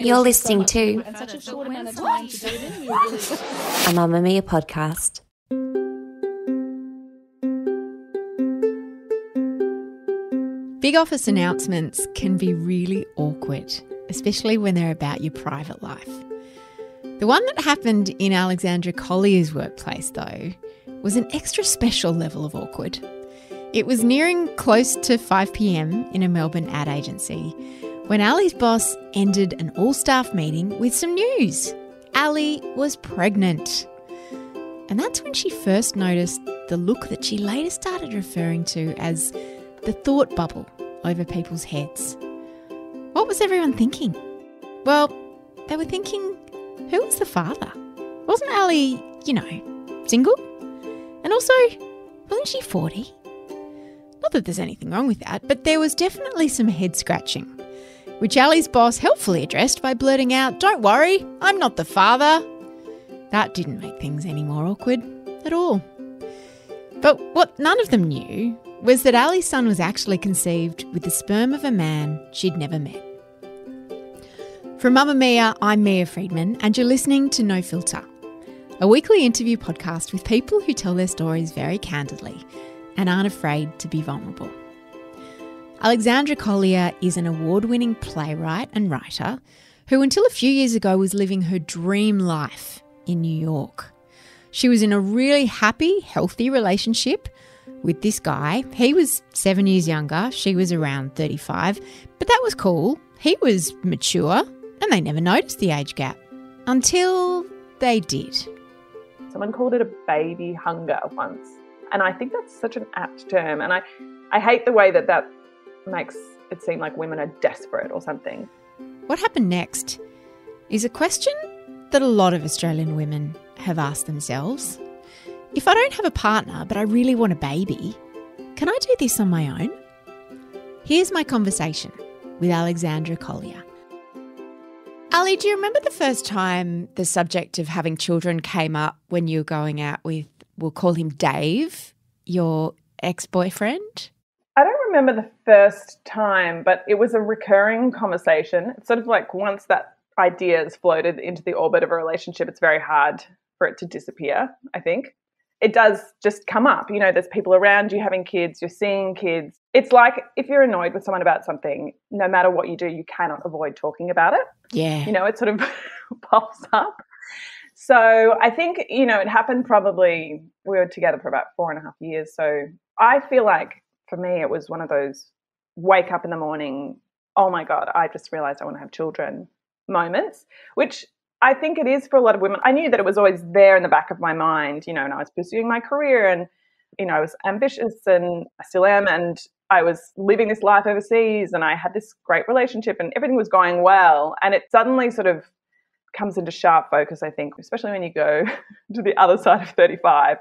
You're listening to such a short amount of time to do it in. a Mamamia podcast. Big office announcements can be really awkward, especially when they're about your private life. The one that happened in Ally Collier's workplace, though, was an extra special level of awkward. It was nearing close to 5 p.m. in a Melbourne ad agency when Ally's boss ended an all-staff meeting with some news. Ally was pregnant. And that's when she first noticed the look that she later started referring to as the thought bubble over people's heads. What was everyone thinking? Well, they were thinking, who was the father? Wasn't Ally, single? And also, wasn't she 40? Not that there's anything wrong with that, but there was definitely some head scratching, which Ally's boss helpfully addressed by blurting out, "Don't worry, I'm not the father." That didn't make things any more awkward at all. But what none of them knew was that Ally's son was actually conceived with the sperm of a man she'd never met. From Mamamia, I'm Mia Friedman, and you're listening to No Filter, a weekly interview podcast with people who tell their stories very candidly and aren't afraid to be vulnerable. Ally Collier is an award-winning playwright and writer who until a few years ago was living her dream life in New York. She was in a really happy, healthy relationship with this guy. He was 7 years younger. She was around 35. But that was cool. He was mature and they never noticed the age gap. Until they did. Someone called it a baby hunger once. And I think that's such an apt term. And I hate the way that makes it seem like women are desperate or something. What happened next is a question that a lot of Australian women have asked themselves. If I don't have a partner, but I really want a baby, can I do this on my own? Here's my conversation with Ally Collier. Ally, do you remember the first time the subject of having children came up when you were going out with, we'll call him Dave, your ex-boyfriend? I don't remember the first time, but it was a recurring conversation. It's sort of like once that idea is floated into the orbit of a relationship, it's very hard for it to disappear, I think. It does just come up. There's people around you having kids, you're seeing kids. It's like if you're annoyed with someone about something, no matter what you do, you cannot avoid talking about it. Yeah. It sort of pops up. So I think, it happened probably, we were together for about 4.5 years. So I feel like for me, it was one of those wake up in the morning, oh my God, I just realized I want to have children moments, which I think it is for a lot of women. I knew that it was always there in the back of my mind, and I was pursuing my career and, I was ambitious and I still am. And I was living this life overseas and I had this great relationship and everything was going well. And it suddenly sort of comes into sharp focus, I think, especially when you go to the other side of 35.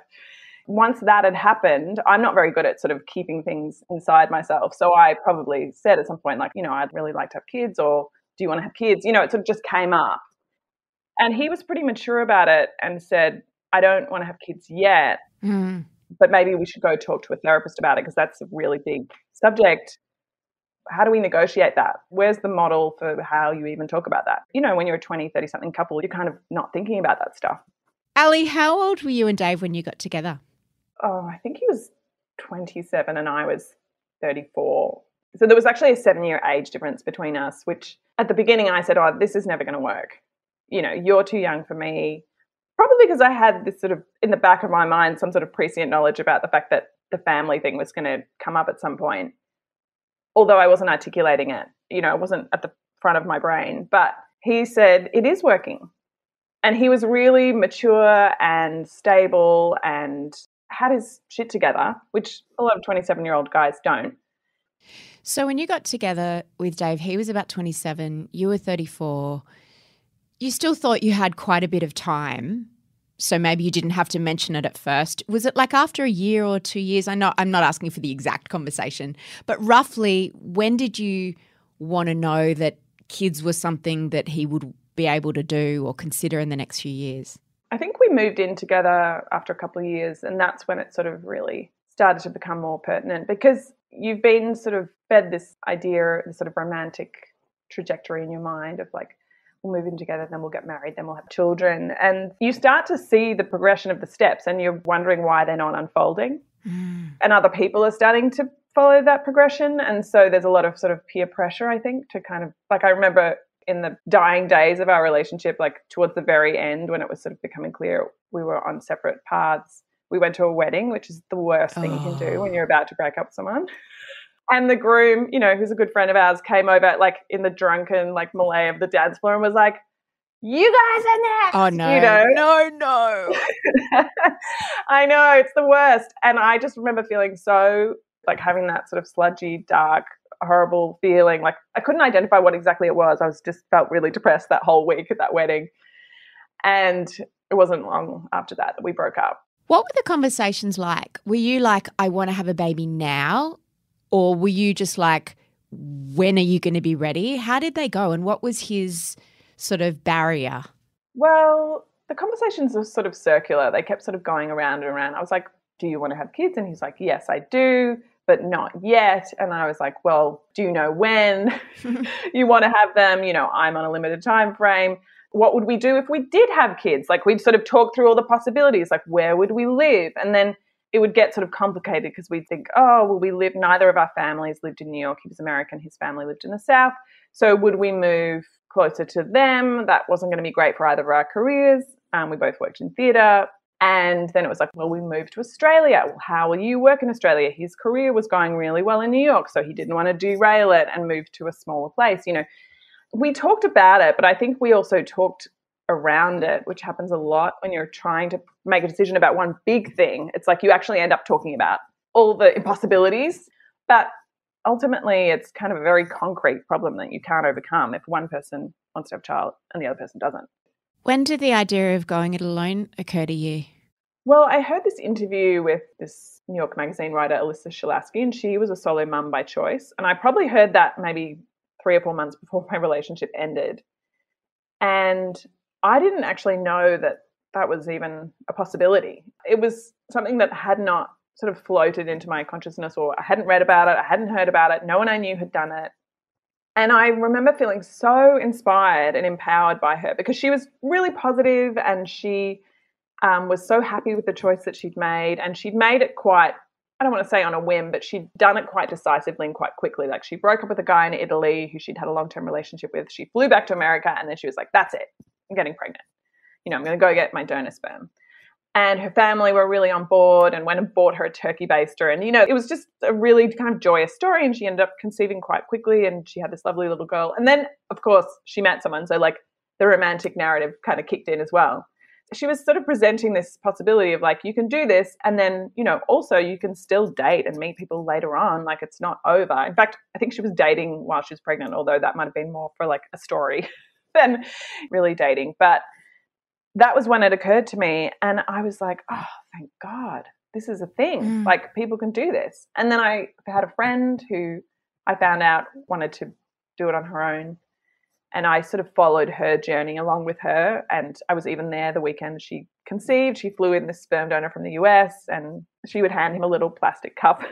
Once that had happened, I'm not very good at sort of keeping things inside myself. So I probably said at some point, like, I'd really like to have kids, or do you want to have kids? It sort of just came up. And he was pretty mature about it and said, I don't want to have kids yet, but maybe we should go talk to a therapist about it because that's a really big subject. How do we negotiate that? Where's the model for how you even talk about that? When you're a 20, 30-something couple, you're kind of not thinking about that stuff. Ally, how old were you and Dave when you got together? Oh, I think he was 27 and I was 34. So there was actually a 7-year age difference between us, which at the beginning I said, oh, this is never going to work. You're too young for me. Probably because I had this sort of, in the back of my mind, some sort of prescient knowledge about the fact that the family thing was going to come up at some point. Although I wasn't articulating it, it wasn't at the front of my brain. But he said, it is working. And he was really mature and stable and had his shit together, which a lot of 27-year-old guys don't. So when you got together with Dave, he was about 27, you were 34. You still thought you had quite a bit of time, so maybe you didn't have to mention it at first. Was it like after a year or 2 years? I'm not asking for the exact conversation, but roughly when did you want to know that kids were something that he would be able to do or consider in the next few years? I think we moved in together after a couple of years, and that's when it sort of really started to become more pertinent because you've been sort of fed this idea, this sort of romantic trajectory in your mind of like, we'll move in together, then we'll get married, then we'll have children. And you start to see the progression of the steps and you're wondering why they're not unfolding. And other people are starting to follow that progression. And so there's a lot of sort of peer pressure, I think, to kind of, like, I remember in the dying days of our relationship, like towards the very end when it was sort of becoming clear we were on separate paths, we went to a wedding, which is the worst thing you can do when you're about to break up with someone. And the groom, you know, who's a good friend of ours, came over like in the drunken like melee of the dance floor and was like, "You guys are next." Oh, no. You know? No. I know, it's the worst. And I just remember feeling so, like, having that sort of sludgy, dark, horrible feeling. Like, I couldn't identify what exactly it was. I was just felt really depressed that whole week at that wedding. And it wasn't long after that we broke up. What were the conversations like? Were you like, I want to have a baby now? Or were you just like, when are you going to be ready? How did they go? And what was his sort of barrier? Well, the conversations were sort of circular. They kept sort of going around and around. I was like, do you want to have kids? And he's like, yes, I do, but not yet. And I was like, well, do you know when you want to have them? You know, I'm on a limited time frame. What would we do if we did have kids? Like, we'd sort of talk through all the possibilities, like where would we live? And then it would get sort of complicated because we'd think, oh, well, neither of our families lived in New York. He was American. His family lived in the South. So would we move closer to them? That wasn't going to be great for either of our careers. We both worked in theatre. And then it was like, well, we moved to Australia. Well, how will you work in Australia? His career was going really well in New York, so he didn't want to derail it and move to a smaller place. You know, we talked about it, but I think we also talked around it, which happens a lot when you're trying to make a decision about one big thing. It's like you actually end up talking about all the impossibilities, but ultimately it's kind of a very concrete problem that you can't overcome if one person wants to have a child and the other person doesn't. When did the idea of going it alone occur to you? Well, I heard this interview with this New York Magazine writer, Alyssa Shalatsky, and she was a solo mum by choice. And I probably heard that maybe 3 or 4 months before my relationship ended. And I didn't actually know that that was even a possibility. It was something that had not sort of floated into my consciousness, or I hadn't read about it, I hadn't heard about it, no one I knew had done it. And I remember feeling so inspired and empowered by her because she was really positive and she was so happy with the choice that she'd made. And she'd made it quite, I don't want to say on a whim, but she'd done it quite decisively and quite quickly. Like, she broke up with a guy in Italy who she'd had a long-term relationship with. She flew back to America and then she was like, that's it, I'm getting pregnant. You know, I'm going to go get my donor sperm. And her family were really on board and went and bought her a turkey baster. And, you know, it was just a really kind of joyous story. And she ended up conceiving quite quickly and she had this lovely little girl. And then, of course, she met someone. So, like, the romantic narrative kind of kicked in as well. She was sort of presenting this possibility of, like, you can do this and then, you know, also you can still date and meet people later on. Like, it's not over. In fact, I think she was dating while she was pregnant, although that might have been more for, like, a story than really dating. But that was when it occurred to me and I was like, oh, thank God, this is a thing. Like, people can do this. And then I had a friend who I found out wanted to do it on her own. And I sort of followed her journey along with her. And I was even there the weekend she conceived. She flew in this sperm donor from the US and she would hand him a little plastic cup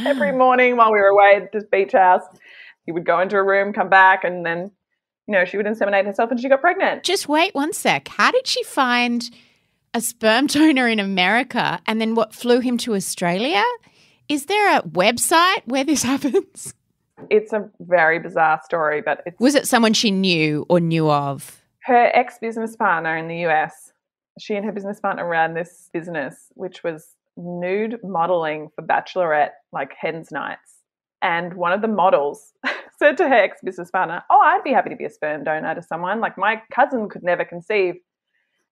every morning while we were away at this beach house. He would go into a room, come back, and then, you know, she would inseminate herself and she got pregnant. Just wait one sec. How did she find a sperm donor in America and then flew him to Australia? Is there a website where this happens? It's a very bizarre story, but Was it someone she knew or knew of? Her ex-business partner in the US, she and her business partner ran this business, which was nude modeling for bachelorette, like, hens nights. And one of the models said to her ex-business partner, oh, I'd be happy to be a sperm donor to someone. Like, my cousin could never conceive.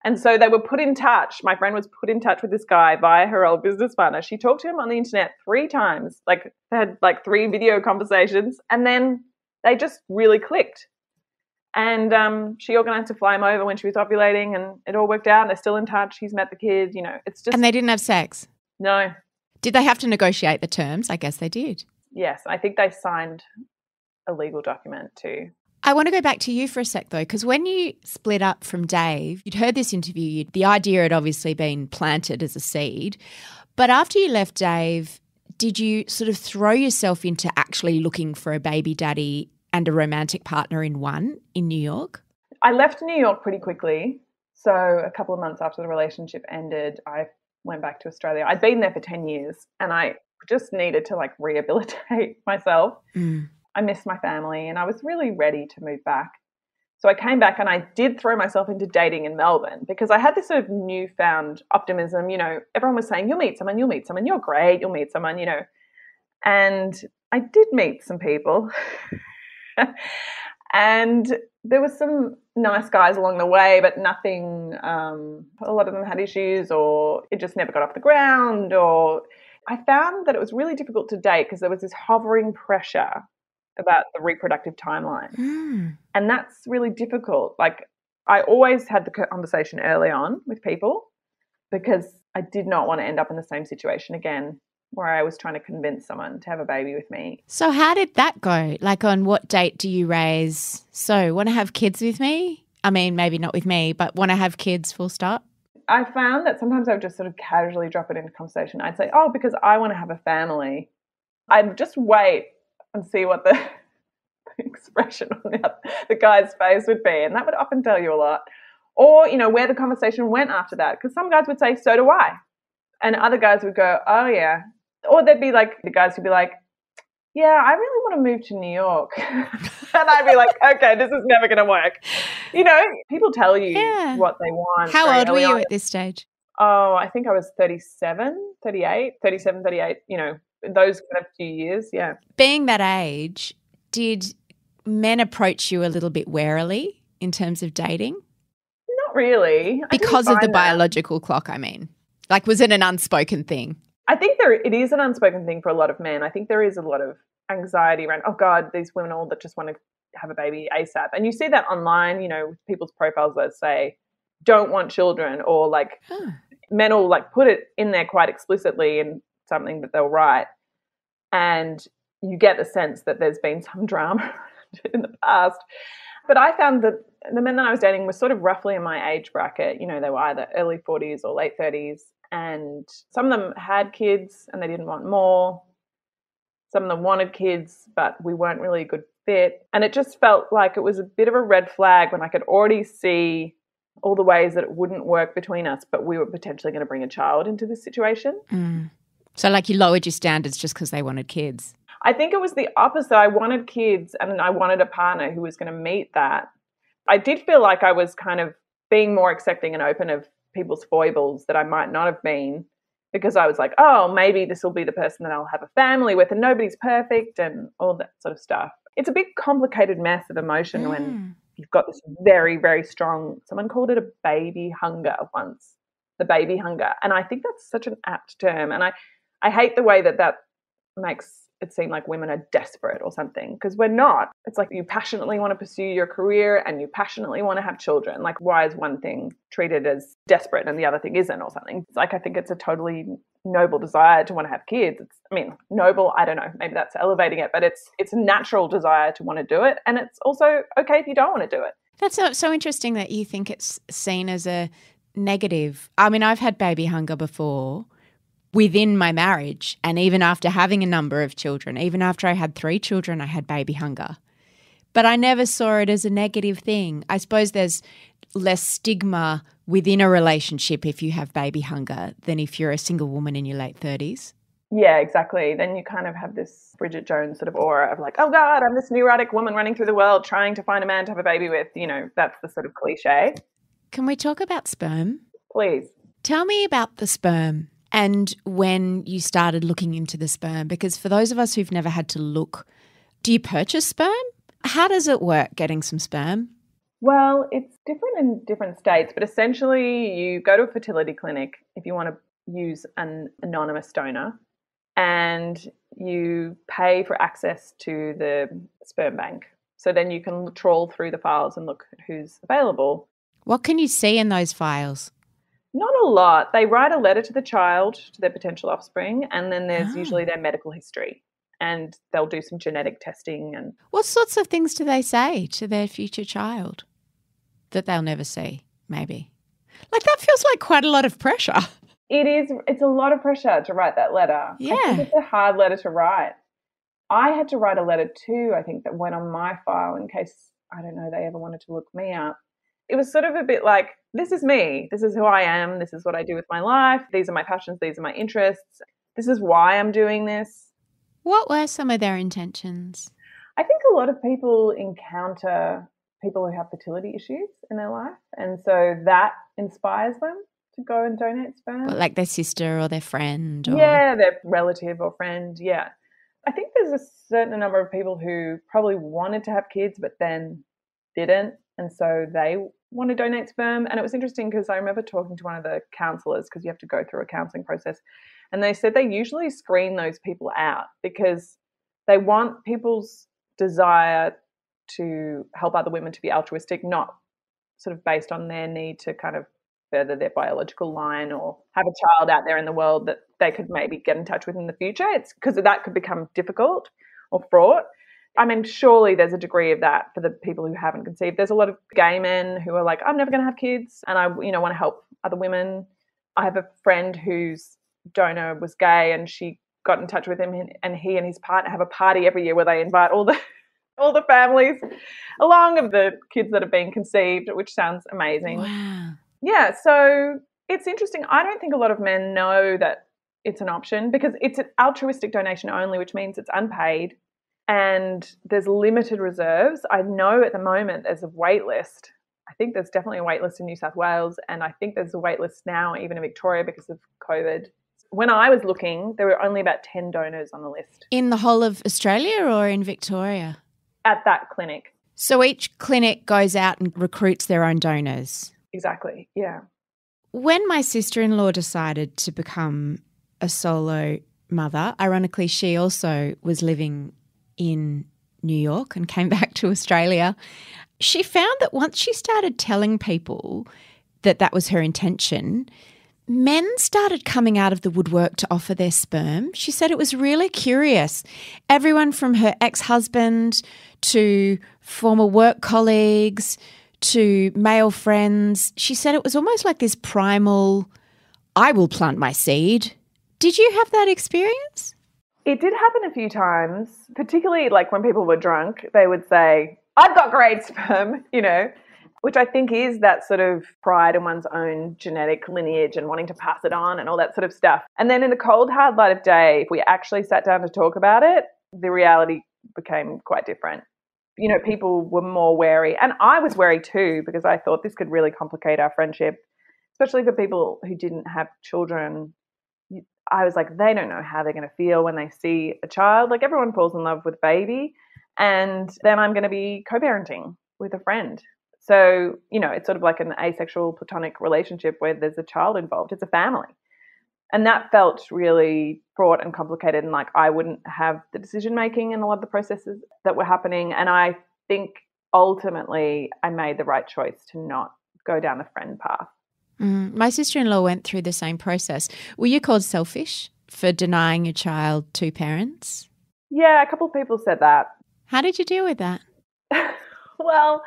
And so they were put in touch. My friend was put in touch with this guy via her old business partner. She talked to him on the internet 3 times. Like, they had like 3 video conversations and then they just really clicked. And she organised to fly him over when she was ovulating and it all worked out. They're still in touch. He's met the kids, you know, it's just. And they didn't have sex? No. Did they have to negotiate the terms? I guess they did. Yes. I think they signed a legal document too. I want to go back to you for a sec, though, because when you split up from Dave, you'd heard this interview, the idea had obviously been planted as a seed. But after you left Dave, did you sort of throw yourself into actually looking for a baby daddy and a romantic partner in one in New York? I left New York pretty quickly. So a couple of months after the relationship ended, I went back to Australia. I'd been there for 10 years and I just needed to like rehabilitate myself. I missed my family and I was really ready to move back. So I came back and I did throw myself into dating in Melbourne because I had this sort of newfound optimism. You know, everyone was saying, you'll meet someone, you're great, you'll meet someone, you know. And I did meet some people. And there were some nice guys along the way, but nothing, a lot of them had issues or it just never got off the ground. Or I found that it was really difficult to date because there was this hovering pressure about the reproductive timeline. And that's really difficult. Like I always had the conversation early on with people because I did not want to end up in the same situation again where I was trying to convince someone to have a baby with me. So how did that go? Like on what date do you raise, so want to have kids with me? I mean, maybe not with me, but want to have kids full stop? I found that sometimes I would just sort of casually drop it into conversation. I'd say, oh, because I want to have a family. I'd just wait and see what the expression on the guy's face would be. And that would often tell you a lot. Or, you know, where the conversation went after that. Because some guys would say, so do I. And other guys would go, oh, yeah. Or there'd be like the guys who'd be like, yeah, I really want to move to New York. And I'd be like, okay, this is never going to work. You know, people tell you what they want. How old were you at this stage? Oh, I think I was 37, 38, you know, those kind of few years, yeah. Being that age, did men approach you a little bit warily in terms of dating? Not really. Because of the biological clock, I mean. Like, was it an unspoken thing? I think it is an unspoken thing for a lot of men. I think there is a lot of anxiety around, oh, God, these women all that just want to have a baby ASAP. And you see that online, you know, with people's profiles that say, don't want children, or like men will like put it in there quite explicitly in something that they'll write. And you get the sense that there's been some drama in the past. But I found that the men that I was dating were sort of roughly in my age bracket. You know, they were either early 40s or late 30s. And some of them had kids and they didn't want more. Some of them wanted kids, but we weren't really a good fit. And it just felt like it was a bit of a red flag when I could already see all the ways that it wouldn't work between us, but we were potentially going to bring a child into this situation. So like you lowered your standards just because they wanted kids? I think it was the opposite. I wanted kids and I wanted a partner who was going to meet that. I did feel like I was kind of being more accepting and open of people's foibles that I might not have been, because I was like, oh, maybe this will be the person that I'll have a family with and nobody's perfect and all that sort of stuff. It's a big complicated mess of emotion when you've got this very, very strong, someone called it a baby hunger once, the baby hunger. And I think that's such an apt term. And I hate the way that makes it seem like women are desperate or something, because we're not. It's like you passionately want to pursue your career and you passionately want to have children. Like, why is one thing treated as desperate and the other thing isn't, or something? It's like, I think it's a totally noble desire to want to have kids. Noble, I don't know, maybe that's elevating it, but it's a natural desire to want to do it. And it's also okay if you don't want to do it. That's so interesting that you think it's seen as a negative. I mean, I've had baby hunger before within my marriage, and even after having a number of children, even after I had 3 children, I had baby hunger. But I never saw it as a negative thing. I suppose there's less stigma within a relationship if you have baby hunger than if you're a single woman in your late 30s. Yeah, exactly. Then you kind of have this Bridget Jones sort of aura of like, oh God, I'm this neurotic woman running through the world trying to find a man to have a baby with. You know, that's the sort of cliche. Can we talk about sperm? Please. Tell me about the sperm. And when you started looking into the sperm, because for those of us who've never had to look, do you purchase sperm? How does it work getting some sperm? Well, it's different in different states, but essentially you go to a fertility clinic if you want to use an anonymous donor, and you pay for access to the sperm bank. So then you can trawl through the files and look at who's available. What can you see in those files? Not a lot. They write a letter to the child, to their potential offspring, and then there's usually their medical history, and they'll do some genetic testing. And what sorts of things do they say to their future child that they'll never see, maybe? Like, that feels like quite a lot of pressure. It is. It's a lot of pressure to write that letter. Yeah. I think it's a hard letter to write. I had to write a letter too, I think, that went on my file in case, I don't know, they ever wanted to look me up. it was sort of a bit like, this is me. This is who I am. This is what I do with my life. These are my passions. These are my interests. This is why I'm doing this. What were some of their intentions? I think a lot of people encounter people who have fertility issues in their life, and so that inspires them to go and donate sperm. What, like their sister or their friend? Or... Yeah, their relative or friend, yeah. I think there's a certain number of people who probably wanted to have kids but then didn't, and so they want to donate sperm. And it was interesting because I remember talking to one of the counsellors, because you have to go through a counselling process, and they said they usually screen those people out because they want people's desire to help other women to be altruistic, not sort of based on their need to kind of further their biological line or have a child out there in the world that they could maybe get in touch with in the future. It's because that could become difficult or fraught. I mean, surely there's a degree of that for the people who haven't conceived. There's a lot of gay men who are like, I'm never going to have kids, and I, want to help other women. I have a friend whose donor was gay, and she got in touch with him, and he and his partner have a party every year where they invite all the families along of the kids that have been conceived, which sounds amazing. Wow. Yeah, so it's interesting. I don't think a lot of men know that it's an option because it's an altruistic donation only, which means it's unpaid and there's limited reserves. I know at the moment there's a wait list. I think there's definitely a wait list in New South Wales, and I think there's a wait list now even in Victoria because of COVID. When I was looking, there were only about 10 donors on the list. In the whole of Australia or in Victoria? At that clinic. So each clinic goes out and recruits their own donors? Exactly, yeah. When my sister-in-law decided to become a solo mother, ironically, she also was living in New York and came back to Australia. She found that once she started telling people that that was her intention, men started coming out of the woodwork to offer their sperm. She said it was really curious. Everyone from her ex-husband to former work colleagues to male friends. She said it was almost like this primal, I will plant my seed. Did you have that experience? It did happen a few times, particularly like when people were drunk, they would say, I've got great sperm, which I think is that sort of pride in one's own genetic lineage and wanting to pass it on and all that sort of stuff. And then in the cold, hard light of day, if we actually sat down to talk about it, the reality became quite different. People were more wary. And I was wary too, because I thought this could really complicate our friendship, especially for people who didn't have children. I was like, they don't know how they're going to feel when they see a child. Like everyone falls in love with a baby, and then I'm going to be co-parenting with a friend. So, it's sort of like an asexual platonic relationship where there's a child involved. It's a family. And that felt really fraught and complicated, and like I wouldn't have the decision-making in a lot of the processes that were happening. And I think ultimately I made the right choice to not go down the friend path. My sister-in-law went through the same process. Were you called selfish for denying your child two parents? Yeah, a couple of people said that. How did you deal with that? Well,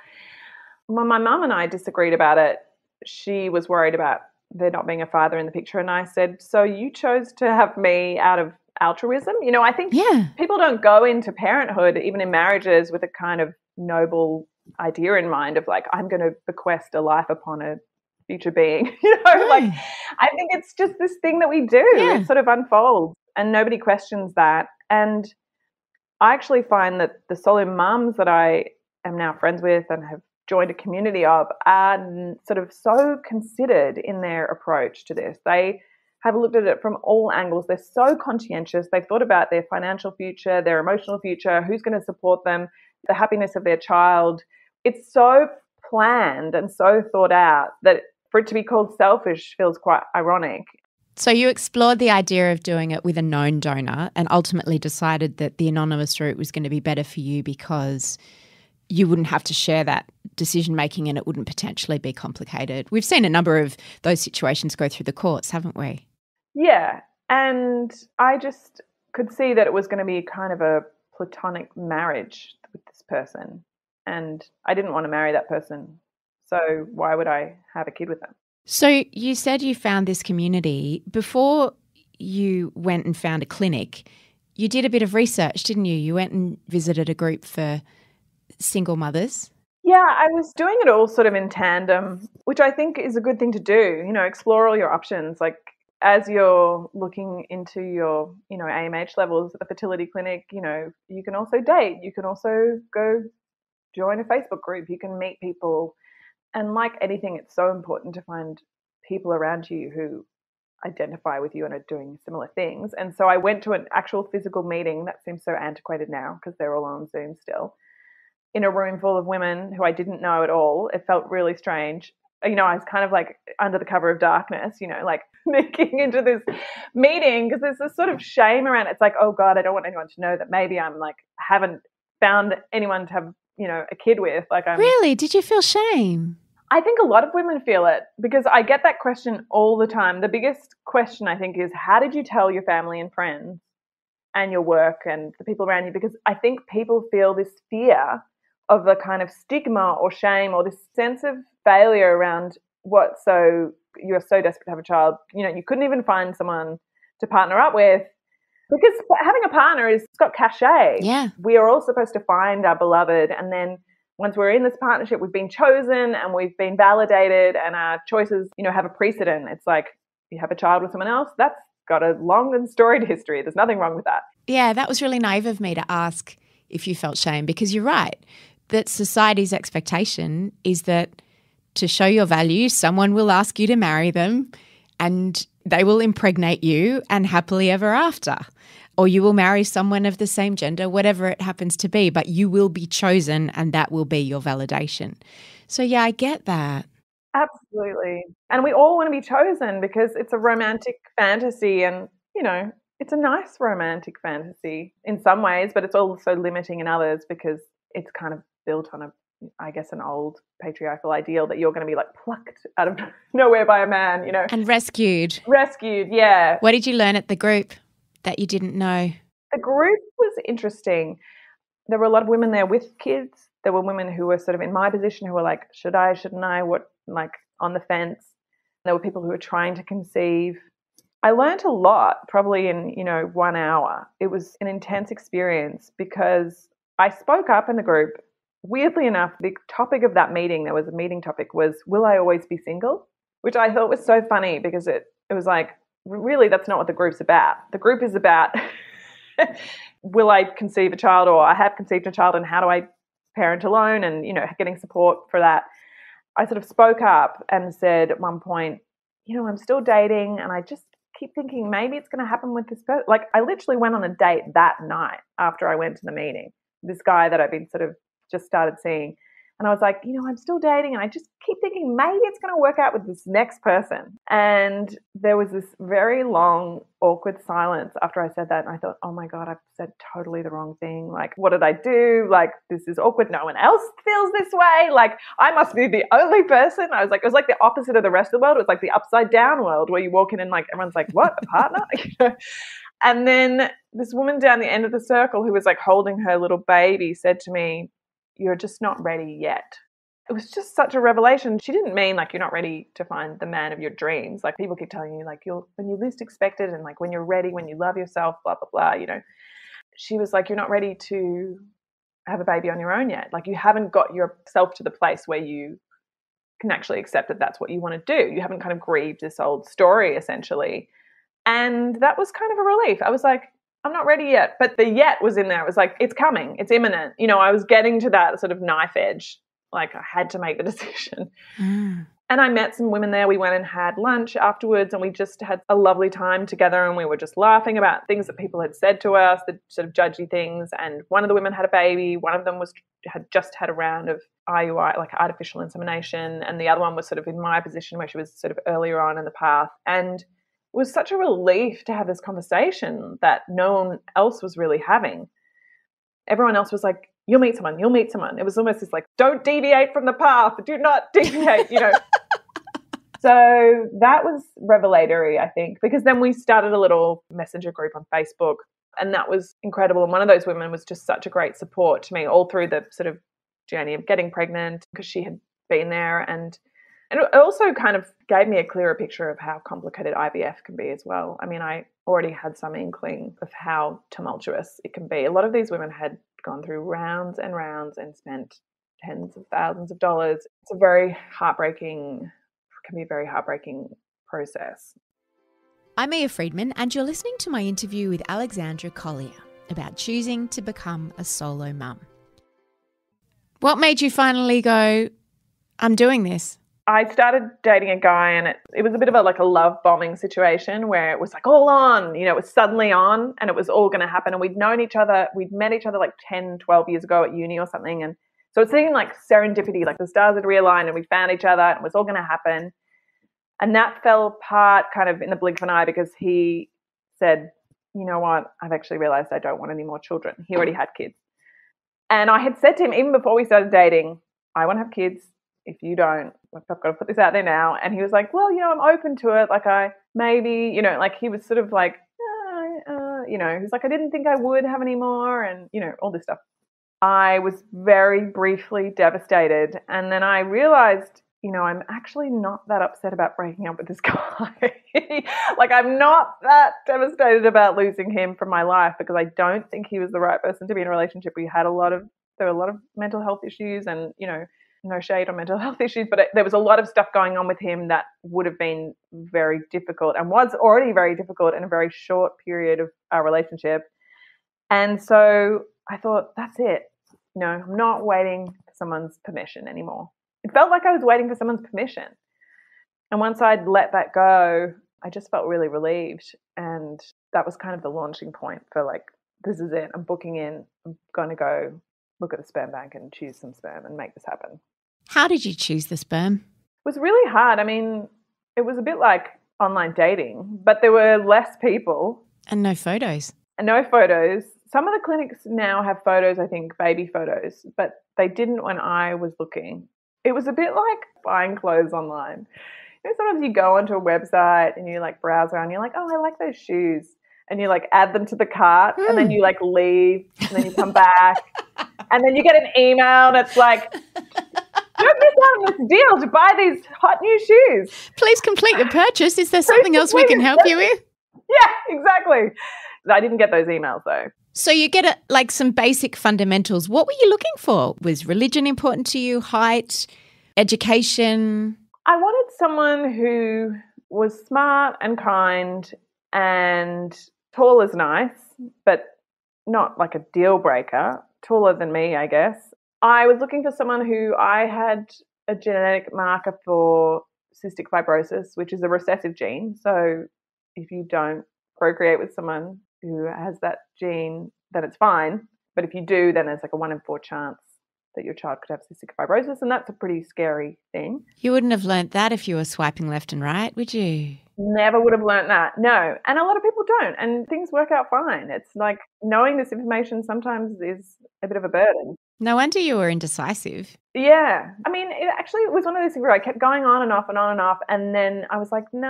when my mum and I disagreed about it, she was worried about there not being a father in the picture. And I said, so you chose to have me out of altruism? I think people don't go into parenthood, even in marriages, with a kind of noble idea in mind of like, I'm going to bequest a life upon a future being. Like I think it's just this thing that we do. Yeah. It sort of unfolds and nobody questions that. And I actually find that the solo mums that I am now friends with and have joined a community of are sort of so considered in their approach to this. They have looked at it from all angles. They're so conscientious. They've thought about their financial future, their emotional future, who's going to support them, the happiness of their child. It's so planned and so thought out that for it to be called selfish feels quite ironic. So you explored the idea of doing it with a known donor and ultimately decided that the anonymous route was going to be better for you because you wouldn't have to share that decision-making and it wouldn't potentially be complicated. We've seen a number of those situations go through the courts, haven't we? Yeah, and I just could see that it was going to be kind of a platonic marriage with this person, and I didn't want to marry that person, so why would I have a kid with them? So you said you found this community. Before you went and found a clinic, you did a bit of research, didn't you? You went and visited a group for single mothers. Yeah, I was doing it all sort of in tandem, which I think is a good thing to do, explore all your options. Like as you're looking into your, AMH levels at the fertility clinic, you can also date, you can also go join a Facebook group, you can meet people. And like anything, it's so important to find people around you who identify with you and are doing similar things. And so I went to an actual physical meeting. That seems so antiquated now because they're all on Zoom still, in a room full of women who I didn't know at all. It felt really strange. I was kind of like under the cover of darkness, like sneaking into this meeting because there's this sort of shame around it. It's like, oh God, I don't want anyone to know that maybe I'm like, haven't found anyone to have, a kid with. Like I'm Really? Did you feel shame? I think a lot of women feel it because I get that question all the time. The biggest question I think is, how did you tell your family and friends and your work and the people around you? Because I think people feel this fear of the kind of stigma or shame or this sense of failure around so you're so desperate to have a child. You couldn't even find someone to partner up with because having a partner it's got cachet. Yeah. We are all supposed to find our beloved, and then once we're in this partnership, we've been chosen and we've been validated and our choices, have a precedent. It's like you have a child with someone else, that's got a long and storied history. There's nothing wrong with that. Yeah, that was really naive of me to ask if you felt shame because you're right, that society's expectation is that to show your value, someone will ask you to marry them and they will impregnate you and happily ever after. Or you will marry someone of the same gender, whatever it happens to be, but you will be chosen and that will be your validation. So yeah, I get that. Absolutely. And we all want to be chosen because it's a romantic fantasy and, it's a nice romantic fantasy in some ways, but it's also limiting in others because it's kind of built on an old patriarchal ideal that you're going to be like plucked out of nowhere by a man, And rescued. Rescued, yeah. What did you learn at the group that you didn't know? The group was interesting. There were a lot of women there with kids. There were women who were sort of in my position who were like, should I, shouldn't I, what, like on the fence. There were people who were trying to conceive. I learned a lot probably in, 1 hour. It was an intense experience because I spoke up in the group. Weirdly enough, the topic of that meeting, there was a meeting topic was, will I always be single? Which I thought was so funny because it was like, really, that's not what the group's about. The group is about will I conceive a child or I have conceived a child and how do I parent alone and, getting support for that. I sort of spoke up and said at one point, I'm still dating and I just keep thinking maybe it's going to happen with this person. Like I literally went on a date that night after I went to the meeting, this guy that I've been sort of just started seeing. And I was like, I'm still dating and I just keep thinking maybe it's going to work out with this next person. And there was this very long, awkward silence after I said that. And I thought, oh my God, I've said totally the wrong thing. Like, what did I do? Like, this is awkward. No one else feels this way. Like, I must be the only person. I was like, it was like the opposite of the rest of the world. It was like the upside down world where you walk in and like, everyone's like, what, a partner? And then this woman down the end of the circle who was like holding her little baby said to me, you're just not ready yet. It was just such a revelation. She didn't mean like you're not ready to find the man of your dreams. Like people keep telling you like when you least expect it and like when you're ready, when you love yourself, blah, blah, blah, She was like, you're not ready to have a baby on your own yet. Like you haven't got yourself to the place where you can actually accept that that's what you want to do. You haven't kind of grieved this old story essentially. And that was kind of a relief. I was like, I'm not ready yet. But the yet was in there. It was like, it's coming. It's imminent. I was getting to that sort of knife edge. Like I had to make the decision. And I met some women there. We went and had lunch afterwards and we just had a lovely time together and we were just laughing about things that people had said to us, the sort of judgy things. And one of the women had a baby. One of them had just had a round of IUI, like artificial insemination. And the other one was sort of in my position where she was sort of earlier on in the path. And it was such a relief to have this conversation that no one else was really having. Everyone else was like, you'll meet someone. It was almost this like, don't deviate from the path. Do not deviate, So that was revelatory, I think, because then we started a little messenger group on Facebook and that was incredible. And one of those women was just such a great support to me all through the sort of journey of getting pregnant because she had been there and it also kind of gave me a clearer picture of how complicated IVF can be as well. I mean, I already had some inkling of how tumultuous it can be. A lot of these women had gone through rounds and rounds and spent tens of thousands of dollars. It's a very heartbreaking, can be a very heartbreaking process. I'm Mia Friedman, and you're listening to my interview with Alexandra Collier about choosing to become a solo mum. What made you finally go, I'm doing this? I started dating a guy, and it was a bit of a love bombing situation where it was like all on, it was suddenly on and it was all going to happen. And we'd met each other like 10, 12 years ago at uni or something. And so it seemed like serendipity, like the stars had realigned and we found each other and it was all going to happen. And that fell apart kind of in the blink of an eye because he said, you know what, I've actually realized I don't want any more children. He already had kids. And I had said to him, even before we started dating, I want to have kids. If you don't, I've got to put this out there now. And he was like, well, I'm open to it. He was sort of like, he's like, I didn't think I would have any more and, all this stuff. I was very briefly devastated. And then I realized, I'm actually not that upset about breaking up with this guy. I'm not that devastated about losing him from my life because I don't think he was the right person to be in a relationship. There were a lot of mental health issues and, no shade on mental health issues, but there was a lot of stuff going on with him that would have been very difficult and was already very difficult in a very short period of our relationship. And so I thought, that's it. I'm not waiting for someone's permission anymore. It felt like I was waiting for someone's permission. And once I'd let that go, I just felt really relieved. And that was kind of the launching point for this is it. I'm booking in. I'm going to go look at the sperm bank and choose some sperm and make this happen. How did you choose the sperm? It was really hard. I mean, it was a bit like online dating, but there were less people. And no photos. Some of the clinics now have photos, I think, baby photos, but they didn't when I was looking. It was a bit like buying clothes online. Sometimes you go onto a website and you browse around and you're like, oh, I like those shoes. And you add them to the cart and then you leave and then you come back and then you get an email that's like, don't miss out on this deal to buy these hot new shoes. Please complete your purchase. Is there something else we can help you with? Yeah, exactly. I didn't get those emails though. So you get some basic fundamentals. What were you looking for? Was religion important to you? Height? Education? I wanted someone who was smart and kind and tall is nice, but not like a deal breaker. Taller than me, I guess. I was looking for someone who I had a genetic marker for cystic fibrosis, which is a recessive gene. So if you don't procreate with someone who has that gene, then it's fine. But if you do, then there's a 1 in 4 chance that your child could have cystic fibrosis, and that's a pretty scary thing. You wouldn't have learnt that if you were swiping left and right, would you? Never would have learnt that, no. And a lot of people don't, and things work out fine. It's like knowing this information sometimes is a bit of a burden. No wonder you were indecisive. Yeah. I mean, it was one of those things where I kept going on and off and on and off, and then I was like, no.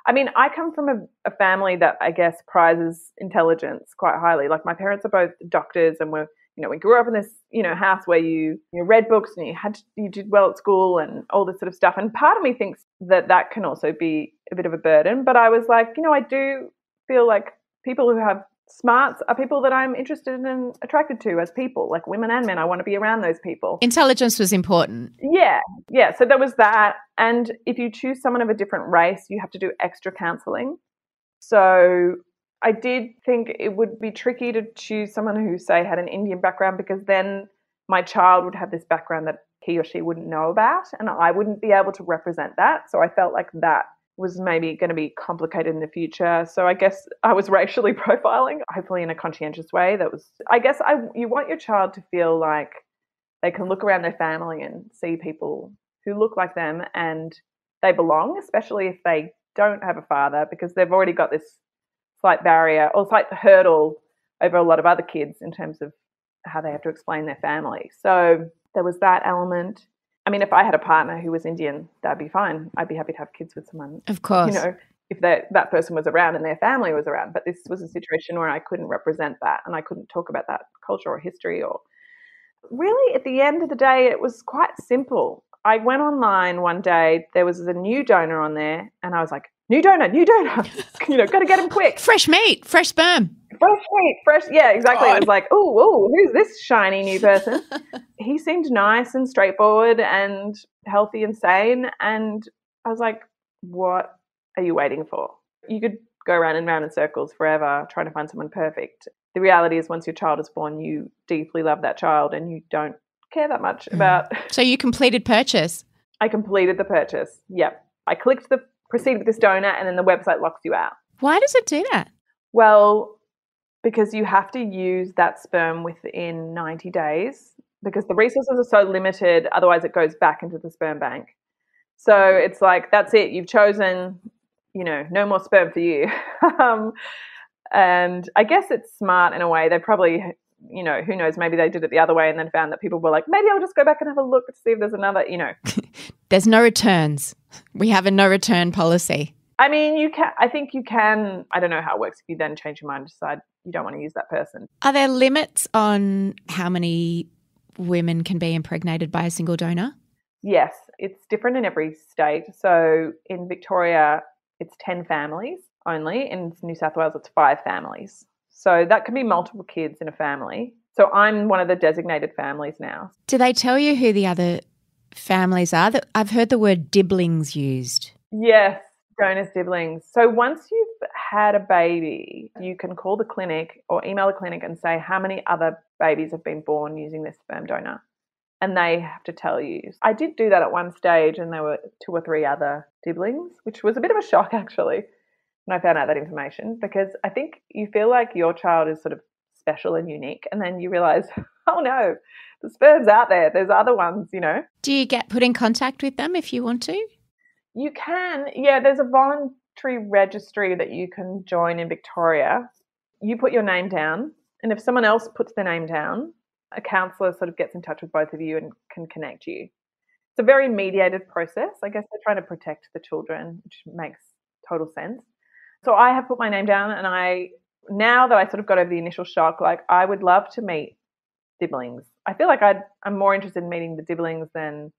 I mean, I come from a family that I guess prizes intelligence quite highly. My parents are both doctors and we grew up in this, house where you read books and you did well at school and all this sort of stuff. And part of me thinks that can also be a bit of a burden. But I was like, I do feel like people who have smarts are people that I'm interested in and attracted to as people, like women and men. I want to be around those people. Intelligence was important. Yeah. So there was that. And if you choose someone of a different race, you have to do extra counselling. So I did think it would be tricky to choose someone who, say, had an Indian background, because then my child would have this background that he or she wouldn't know about and I wouldn't be able to represent that. So I felt like that was maybe going to be complicated in the future. So I guess I was racially profiling, hopefully in a conscientious way. You want your child to feel like they can look around their family and see people who look like them and they belong, especially if they don't have a father, because they've already got this slight barrier or slight hurdle over a lot of other kids in terms of how they have to explain their family. So there was that element. I mean, if I had a partner who was Indian, that'd be fine. I'd be happy to have kids with someone. Of course. If that person was around and their family was around. But this was a situation where I couldn't represent that and I couldn't talk about that culture or history. Or really, at the end of the day, it was quite simple. I went online one day, there was a new donor on there, and I was like, new donor, got to get him quick. Fresh meat, fresh sperm. Yeah, exactly. God. It was like, oh, who's this shiny new person? he seemed nice and straightforward and healthy and sane. And I was like, what are you waiting for? You could go round and round in circles forever trying to find someone perfect. The reality is once your child is born, you deeply love that child and you don't care that much about. So you completed purchase? I completed the purchase. Yep. I clicked the proceed with this donor and then the website locks you out. Why does it do that? Well, because you have to use that sperm within 90 days because the resources are so limited, otherwise it goes back into the sperm bank. So it's like, that's it. You've chosen, no more sperm for you. And I guess it's smart in a way. They probably, who knows, maybe they did it the other way and then found that people were like, maybe I'll just go back and have a look to see if there's another, There's no returns. We have a no return policy. I mean, I think you can, I don't know how it works if you then change your mind and decide you don't want to use that person. Are there limits on how many women can be impregnated by a single donor? Yes, it's different in every state. So in Victoria, it's 10 families only. In New South Wales, it's 5 families. So that can be multiple kids in a family. So I'm one of the designated families now. Do they tell you who the other families are? I've heard the word diblings used. Yes, donor siblings. So once you've had a baby, you can call the clinic or email the clinic and say how many other babies have been born using this sperm donor. And they have to tell you. I did do that at one stage and there were 2 or 3 other diblings, which was a bit of a shock actually when I found out that information, because I think you feel like your child is sort of special and unique and then you realise, oh no, the sperm's out there. There's other ones, Do you get put in contact with them if you want to? You can. Yeah, there's a voluntary registry that you can join in Victoria. You put your name down and if someone else puts their name down, a counsellor sort of gets in touch with both of you and can connect you. It's a very mediated process. I guess they're trying to protect the children, which makes total sense. So I have put my name down and now that I sort of got over the initial shock, like I would love to meet dibblings. I feel like I'm more interested in meeting the dibblings than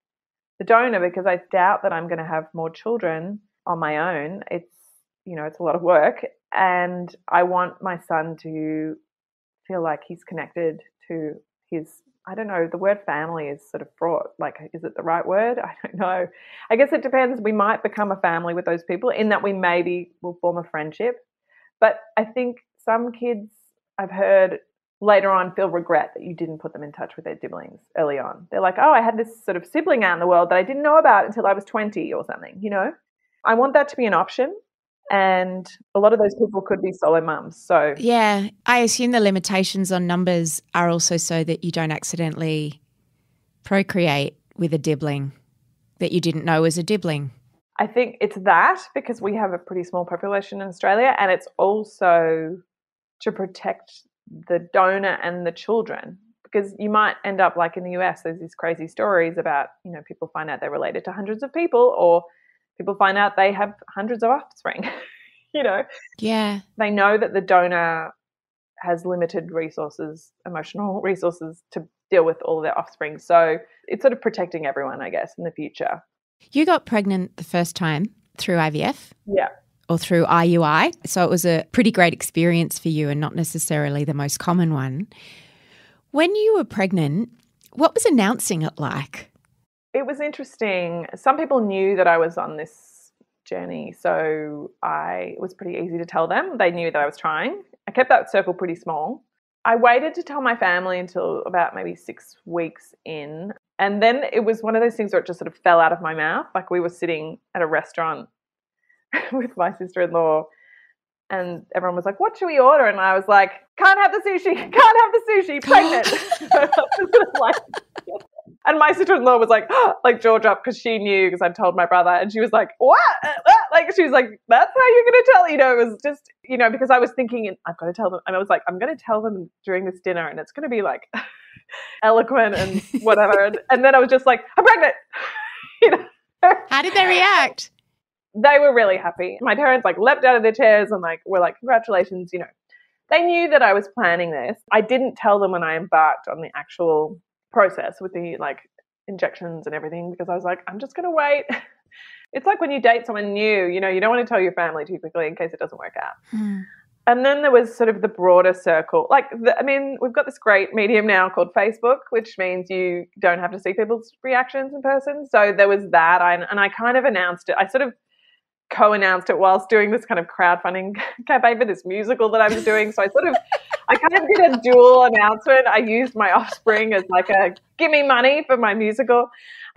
the donor because I doubt that I'm going to have more children on my own. It's, it's a lot of work and I want my son to feel like he's connected to his, I don't know, the word family is sort of fraught. Like, is it the right word? I don't know. I guess it depends. We might become a family with those people in that we maybe will form a friendship. But I think some kids I've heard later on feel regret that you didn't put them in touch with their dibblings early on. They're like, oh, I had this sort of sibling out in the world that I didn't know about until I was 20 or something, I want that to be an option. And a lot of those people could be solo mums. So yeah, I assume the limitations on numbers are also so that you don't accidentally procreate with a dibling that you didn't know was a dibling. I think it's that because we have a pretty small population in Australia, and it's also to protect the donor and the children, because you might end up like in the US, there's these crazy stories about, people find out they're related to hundreds of people or people find out they have hundreds of offspring, Yeah. They know that the donor has limited resources, emotional resources to deal with all of their offspring. So it's sort of protecting everyone, I guess, in the future. You got pregnant the first time through IVF? Yeah. Or through IUI. So it was a pretty great experience for you and not necessarily the most common one. When you were pregnant, what was announcing it like? It was interesting. Some people knew that I was on this journey, so it was pretty easy to tell them. They knew that I was trying. I kept that circle pretty small. I waited to tell my family until about maybe 6 weeks in, and then it was one of those things where it just sort of fell out of my mouth. Like we were sitting at a restaurant with my sister-in-law and everyone was like, what should we order? And I was like, can't have the sushi, pregnant. And my sister-in-law was like jaw dropped because she knew because I'd told my brother, and she was like, what? Like she was like, that's how you're going to tell? It was just, because I was thinking I've got to tell them. And I was like, I'm going to tell them during this dinner and it's going to be like eloquent and whatever. And then I was just like, I'm pregnant. How did they react? They were really happy. My parents leapt out of their chairs and were like, congratulations. They knew that I was planning this. I didn't tell them when I embarked on the actual process with the injections and everything because I was like, I'm just going to wait. It's like when you date someone new, you don't want to tell your family too quickly in case it doesn't work out. And then there was sort of the broader circle. We've got this great medium now called Facebook, which means you don't have to see people's reactions in person. So there was that. And I kind of announced it. I sort of co-announced it whilst doing this kind of crowdfunding campaign for this musical that I was doing. So I kind of did a dual announcement. I used my offspring as like a give me money for my musical.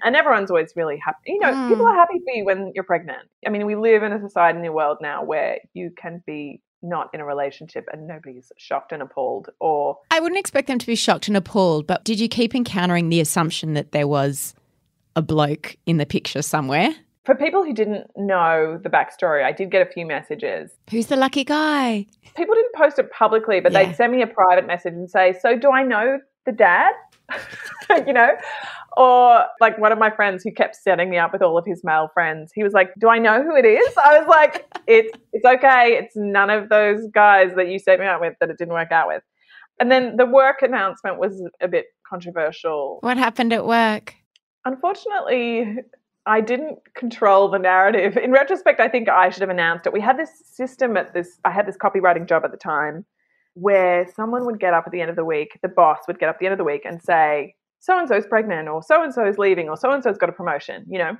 And everyone's always really happy. You know, people are happy for you when you're pregnant. I mean, we live in a society in the world now where you can be not in a relationship and nobody's shocked and appalled. Or I wouldn't expect them to be shocked and appalled, but did you keep encountering the assumption that there was a bloke in the picture somewhere? For people who didn't know the backstory, I did get a few messages. Who's the lucky guy? People didn't post it publicly, but they'd send me a private message and say, so do I know the dad? You know? Or like one of my friends who kept setting me up with all of his male friends, he was like, do I know who it is? I was like, it's okay. It's none of those guys that you set me up with that it didn't work out with. And then the work announcement was a bit controversial. What happened at work? Unfortunately, I didn't control the narrative. In retrospect, I think I should have announced it. We had this system I had this copywriting job at the time where someone would get up at the end of the week, the boss would get up at the end of the week and say, so-and-so's pregnant or so-and-so's leaving or so-and-so's got a promotion, you know.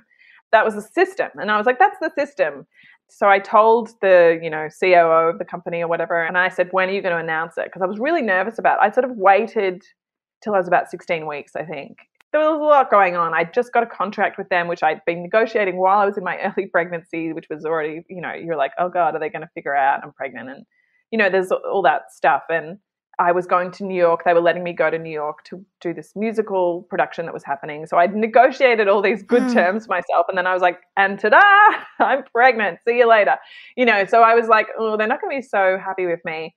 That was the system. And I was like, that's the system. So I told the, COO of the company or whatever, and I said, when are you going to announce it? Because I was really nervous about it. I sort of waited till I was about 16 weeks, I think. There was a lot going on. I just got a contract with them, which I'd been negotiating while I was in my early pregnancy, which was already, you're like, oh God, are they going to figure out I'm pregnant? And, there's all that stuff. And I was going to New York. They were letting me go to New York to do this musical production that was happening. So I'd negotiated all these good terms for myself. And then I was like, and ta-da, I'm pregnant. See you later. So I was like, oh, they're not going to be so happy with me.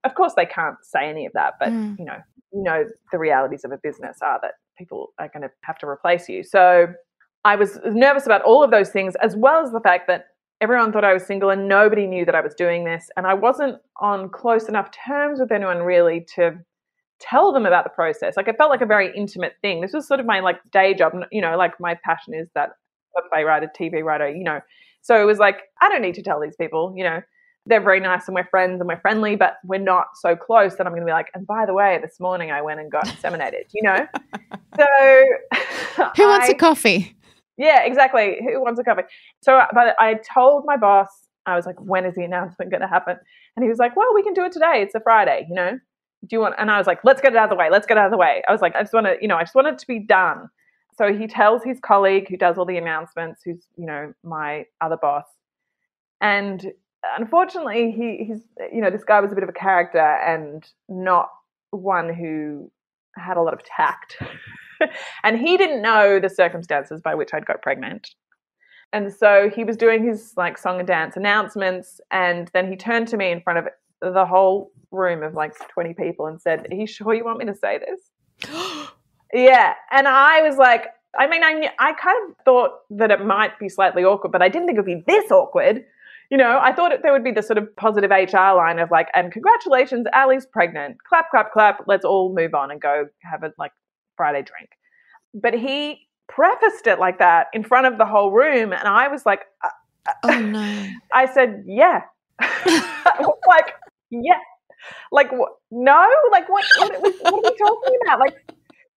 Of course, they can't say any of that. But, the realities of a business are that people are going to have to replace you. So I was nervous about all of those things, as well as the fact that everyone thought I was single and nobody knew that I was doing this. And I wasn't on close enough terms with anyone really to tell them about the process. Like, it felt like a very intimate thing. This was sort of my day job, like my passion is that a playwright, a TV writer, So it was like, I don't need to tell these people, they're very nice and we're friends and we're friendly, but we're not so close that I'm going to be like, and by the way, this morning I went and got inseminated, So who wants a coffee? Yeah, exactly. Who wants a coffee? So but I told my boss, I was like, when is the announcement going to happen? And he was like, well, we can do it today. It's a Friday, Do you want? And I was like, let's get it out of the way. Let's get it out of the way. I was like, I just want it to be done. So he tells his colleague who does all the announcements, who's, my other boss. And unfortunately, he's this guy was a bit of a character and not one who had a lot of tact. And he didn't know the circumstances by which I'd got pregnant. And so he was doing his song and dance announcements, and then he turned to me in front of the whole room of 20 people and said, are you sure you want me to say this? Yeah. And I was like, I kind of thought that it might be slightly awkward, but I didn't think it would be this awkward. I thought there would be the sort of positive HR line of and congratulations, Ally's pregnant. Clap, clap, clap. Let's all move on and go have a Friday drink. But he prefaced it like that in front of the whole room. And I was like, oh no. I said, yeah. Yeah. What? No? What are we talking about?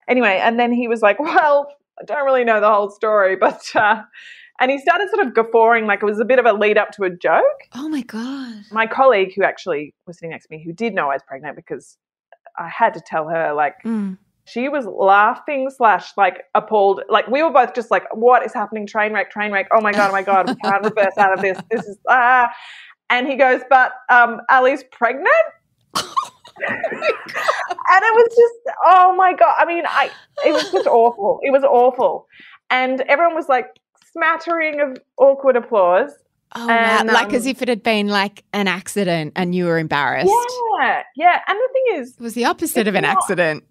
Anyway. And then he was like, well, I don't really know the whole story, but, and he started sort of guffawing it was a bit of a lead up to a joke. Oh, my God. My colleague who actually was sitting next to me, who did know I was pregnant because I had to tell her, she was laughing / appalled. We were both just what is happening? Train wreck. Oh, my God. We can't reverse out of this. This is, And he goes, but Ally's pregnant? And it was just, oh, my God. I mean, it was just awful. It was awful. And everyone was smattering of awkward applause. Oh, and, wow. As if it had been an accident and you were embarrassed. Yeah. And the thing is, it was the opposite of an accident.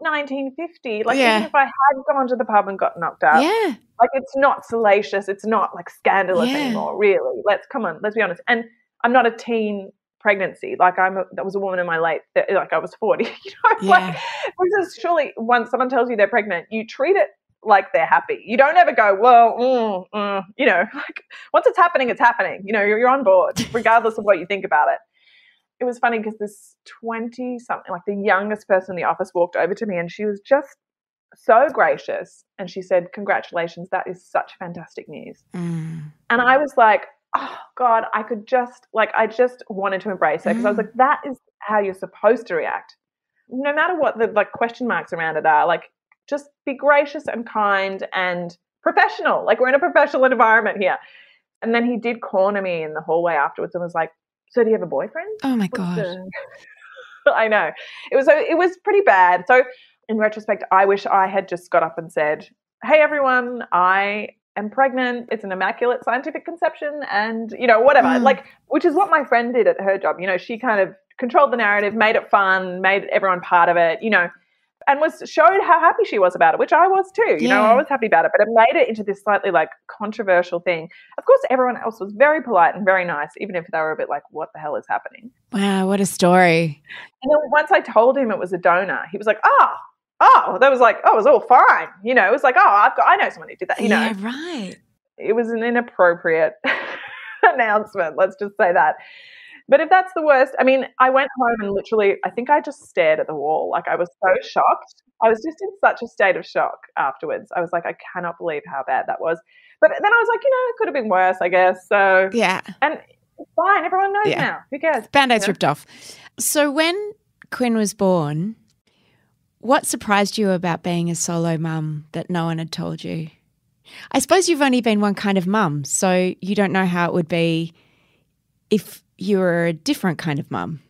Not 1950. Even if I had gone to the pub and got knocked up. Yeah. It's not salacious. It's not scandalous anymore, really. Let's be honest. And I'm not a teen pregnancy. That was a woman in my late, I was 40. This is surely, once someone tells you they're pregnant, you treat it like they're happy. You don't ever go, well, once it's happening, it's happening. You're on board, regardless of what you think about it. it was funny because this 20-something, like the youngest person in the office, walked over to me and she was just so gracious. And she said, "Congratulations, that is such fantastic news." And I was like, oh, God, I just wanted to embrace her because I was like, that is how you're supposed to react. No matter what the like question marks around it are, like just be gracious and kind and professional. Like we're in a professional environment here. And then he did corner me in the hallway afterwards and was like, "So do you have a boyfriend?" Oh my God. I know. It was pretty bad. So in retrospect, I wish I had just got up and said, "Hey everyone, I am pregnant. It's an immaculate scientific conception," and whatever. Like, which is what my friend did at her job. She kind of controlled the narrative, made it fun, made everyone part of it, and showed how happy she was about it, which I was too. I was happy about it, but it made it into this slightly like controversial thing. Of course, everyone else was very polite and very nice, even if they were a bit like, "What the hell is happening?" Wow, what a story. And then once I told him it was a donor, he was like, that was like, it was all fine. It was like, I know someone who did that. Yeah, right. It was an inappropriate announcement. Let's just say that. But if that's the worst, I mean, I went home and literally, I think I just stared at the wall. Like I was so shocked. I was just in such a state of shock afterwards. I was like, I cannot believe how bad that was. But then I was like, it could have been worse, I guess. So yeah. And it's fine. Everyone knows now. Who cares? Band-Aid's ripped off. So when Quinn was born, what surprised you about being a solo mum that no one had told you? I suppose you've only been one kind of mum, so you don't know how it would be if you were a different kind of mum.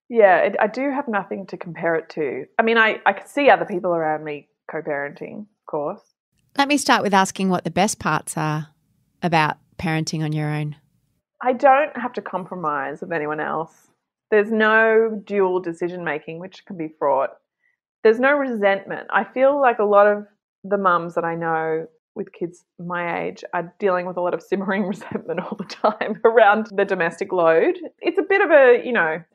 Yeah, I do have nothing to compare it to. I mean, I can see other people around me co-parenting, of course. Let me start with asking what the best parts are about parenting on your own. I don't have to compromise with anyone else. There's no dual decision-making, which can be fraught. There's no resentment. I feel like a lot of the mums that I know with kids my age are dealing with a lot of simmering resentment all the time around the domestic load. It's a bit of a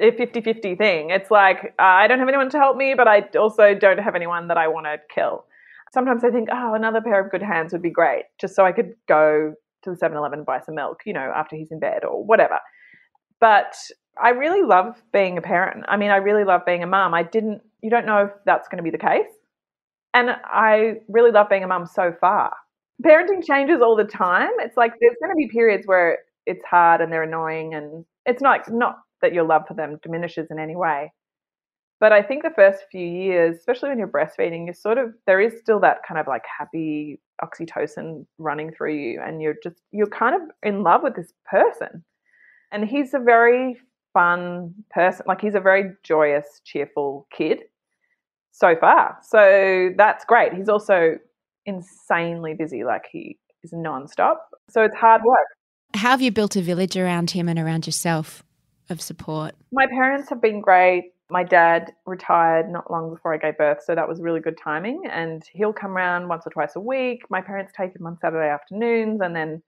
50-50 thing. It's like, I don't have anyone to help me, but I also don't have anyone that I want to kill. Sometimes I think, another pair of good hands would be great, just so I could go to the 7-Eleven and buy some milk, after he's in bed or whatever. But I really love being a parent. I mean, I really love being a mum. You don't know if that's going to be the case. And I really love being a mum so far. Parenting changes all the time. It's like there's going to be periods where it's hard and they're annoying, and it's not that your love for them diminishes in any way. But I think the first few years, especially when you're breastfeeding, there is still that kind of like happy oxytocin running through you, and you're kind of in love with this person. And he's a very fun person. Like he's a very joyous, cheerful kid so far. So that's great. He's also insanely busy. Like he is nonstop. So it's hard work. How have you built a village around him and around yourself of support? My parents have been great. My dad retired not long before I gave birth, so that was really good timing. And he'll come around once or twice a week. My parents take him on Saturday afternoons, and then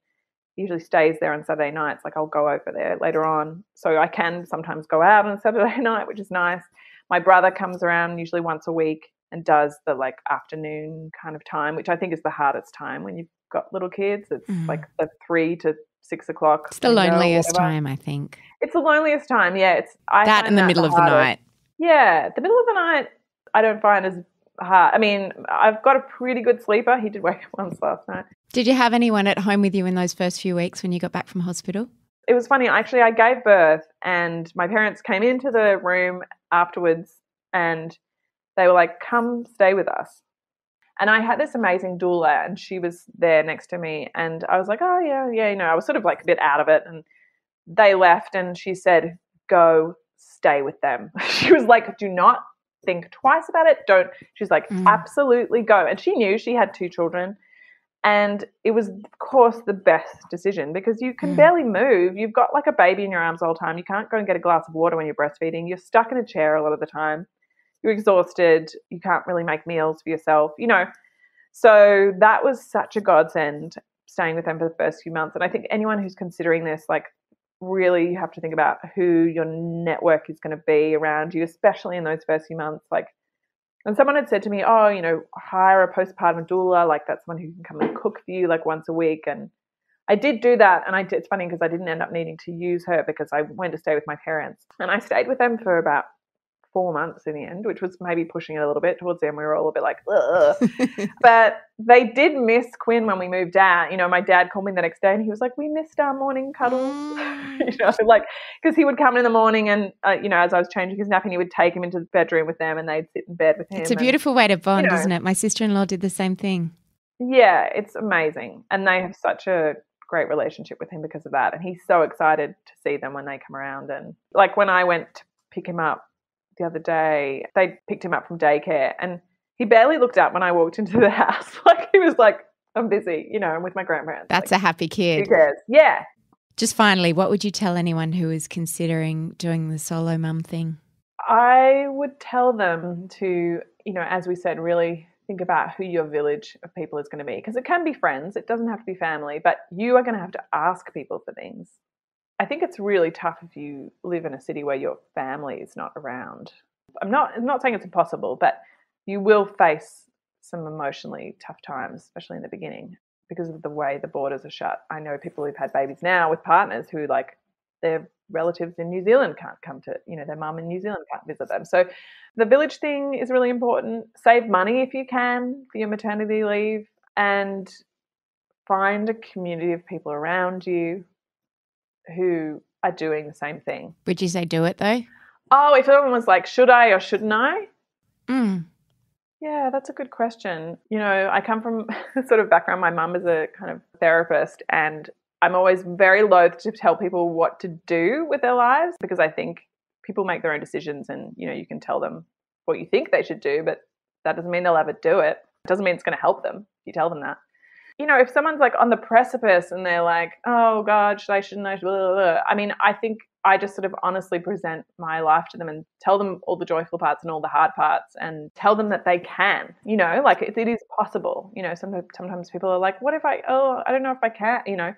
he usually stays there on Saturday nights. Like I'll go over there later on. So I can sometimes go out on a Saturday night, which is nice. My brother comes around usually once a week and does the like afternoon kind of time, which I think is the hardest time when you've got little kids. It's like the 3 to 6 o'clock. It's the loneliest time, I think. It's the loneliest time, yeah. That in the middle of the night. Yeah, the middle of the night I don't find as hard. I mean, I've got a pretty good sleeper. He did wake up once last night. Did you have anyone at home with you in those first few weeks when you got back from hospital? It was funny. Actually, I gave birth and my parents came into the room afterwards and they were like, "Come stay with us." And I had this amazing doula and she was there next to me and I was like, "Oh, yeah, I was sort of like a bit out of it." And they left and she said, "Go stay with them." She was like, "Do not think twice about it. Don't." She's like, "Absolutely go." And she knew she had 2 children. And it was, of course, the best decision because you can barely move. You've got like a baby in your arms all the time. You can't go and get a glass of water when you're breastfeeding. You're stuck in a chair a lot of the time. You're exhausted. You can't really make meals for yourself, So that was such a godsend, staying with them for the first few months. And I think anyone who's considering this, like, really you have to think about who your network is going to be around you, especially in those first few months. Like, and someone had said to me, hire a postpartum doula, like that's someone who can come and cook for you like once a week. And I did do that, and it's funny because I didn't end up needing to use her because I went to stay with my parents, and I stayed with them for about 4 months in the end, which was maybe pushing it a little bit. Towards the end, we were all a bit like, ugh. But they did miss Quinn when we moved out. You know, my dad called me the next day and he was like, we missed our morning cuddles. You know, like, because he would come in the morning and, you know, as I was changing his napping, he would take him into the bedroom with them and they'd sit in bed with him. It's a beautiful way to bond, you know, isn't it? My sister-in-law did the same thing. Yeah, it's amazing. And they have such a great relationship with him because of that. And he's so excited to see them when they come around. And like when I went to pick him up the other day, they picked him up from daycare and he barely looked up when I walked into the house. Like he was like, I'm busy, you know, I'm with my grandparents. That's like, a happy kid. Who cares? Yeah. Just finally, what would you tell anyone who is considering doing the solo mum thing? I would tell them to, you know, as we said, really think about who your village of people is going to be, because it can be friends. It doesn't have to be family, but you are going to have to ask people for things. I think it's really tough if you live in a city where your family is not around. I'm not saying it's impossible, but you will face some emotionally tough times, especially in the beginning, because of the way the borders are shut. I know people who've had babies now with partners who, like, their relatives in New Zealand can't come to, you know, their mum in New Zealand can't visit them. So the village thing is really important. Save money if you can for your maternity leave and find a community of people around you who are doing the same thing. Would you say do it though? Oh, if everyone was like, should I or shouldn't I? Mm. Yeah, that's a good question. You know, I come from a sort of background. My mum is a kind of therapist and I'm always very loath to tell people what to do with their lives because I think people make their own decisions and, you know, you can tell them what you think they should do, but that doesn't mean they'll ever do it. It doesn't mean it's going to help them if you tell them that. You know, if someone's like on the precipice and they're like, oh God, should I, shouldn't I? Blah, blah, blah. I mean, I think I just sort of honestly present my life to them and tell them all the joyful parts and all the hard parts and tell them that they can, you know, like it is possible. You know, sometimes people are like, what if I don't know if I can, you know,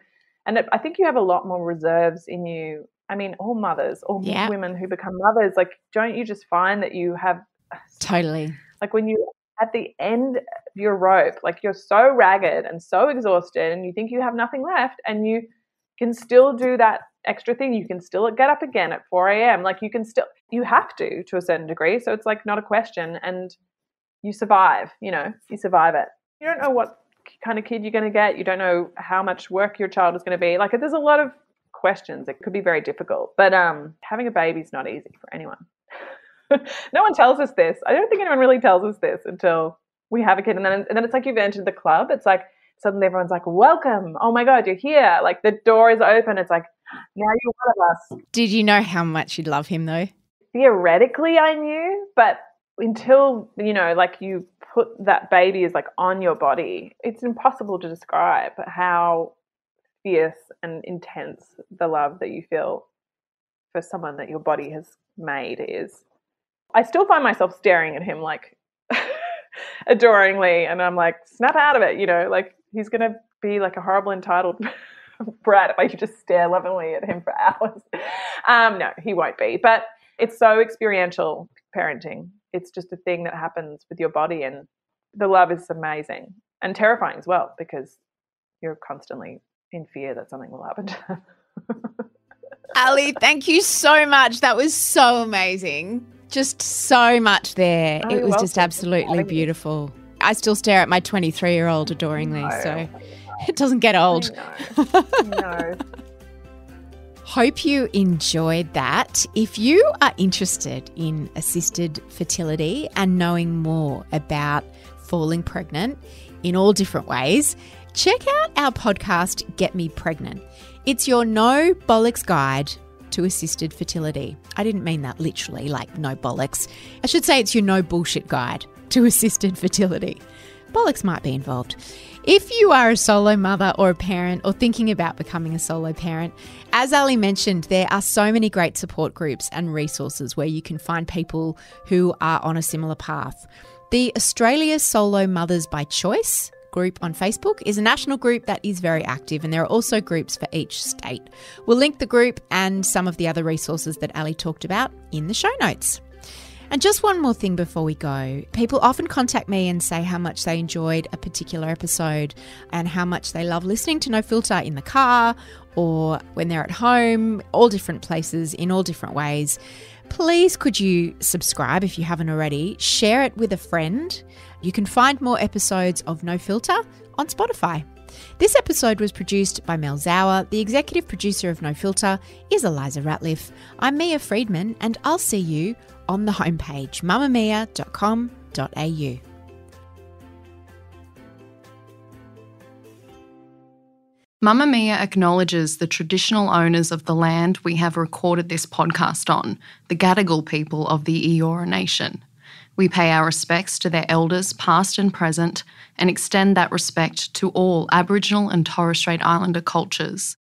and I think you have a lot more reserves in you. I mean, all mothers, all women who become mothers, like, don't you just find that you have totally, like when you at the end of your rope, like you're so ragged and so exhausted and you think you have nothing left and you can still do that extra thing. You can still get up again at 4 a.m. Like you have to a certain degree. So it's like not a question and you survive, you know, you survive it. You don't know what kind of kid you're going to get. You don't know how much work your child is going to be. Like there's a lot of questions. It could be very difficult, but having a baby is not easy for anyone. No one tells us this. I don't think anyone really tells us this until we have a kid. And then it's like you've entered the club. It's like suddenly everyone's like, welcome. Oh my God, you're here. Like the door is open. It's like, now you're one of us. Did you know how much you'd love him though? Theoretically, I knew, but until, you know, like you put that baby is like on your body, it's impossible to describe how fierce and intense the love that you feel for someone that your body has made is. I still find myself staring at him like adoringly and I'm like, snap out of it, you know, like he's going to be like a horrible entitled brat if I just stare lovingly at him for hours. No, he won't be, but it's so experiential parenting. It's just a thing that happens with your body and the love is amazing and terrifying as well because you're constantly in fear that something will happen to them. Ally, thank you so much. That was so amazing. Just so much there. Oh, it was just absolutely beautiful. I still stare at my 23-year-old adoringly, so it doesn't get old. No. Hope you enjoyed that. If you are interested in assisted fertility and knowing more about falling pregnant in all different ways, check out our podcast, Get Me Pregnant. It's your no bollocks guide to assisted fertility. I didn't mean that literally, like no bollocks. I should say it's your no bullshit guide to assisted fertility. Bollocks might be involved. If you are a solo mother or a parent or thinking about becoming a solo parent, as Ally mentioned, there are so many great support groups and resources where you can find people who are on a similar path. The Australia Solo Mothers by Choice group on Facebook is a national group that is very active, and there are also groups for each state. We'll link the group and some of the other resources that Ally talked about in the show notes. And just one more thing before we go. People often contact me and say how much they enjoyed a particular episode and how much they love listening to No Filter in the car or when they're at home, all different places in all different ways. Please could you subscribe if you haven't already, share it with a friend. You can find more episodes of No Filter on Spotify. This episode was produced by Mel Zauer. The executive producer of No Filter is Eliza Ratliff. I'm Mia Friedman and I'll see you on the homepage, mamamia.com.au. Mamamia acknowledges the traditional owners of the land we have recorded this podcast on, the Gadigal people of the Eora Nation. We pay our respects to their elders, past and present, and extend that respect to all Aboriginal and Torres Strait Islander cultures.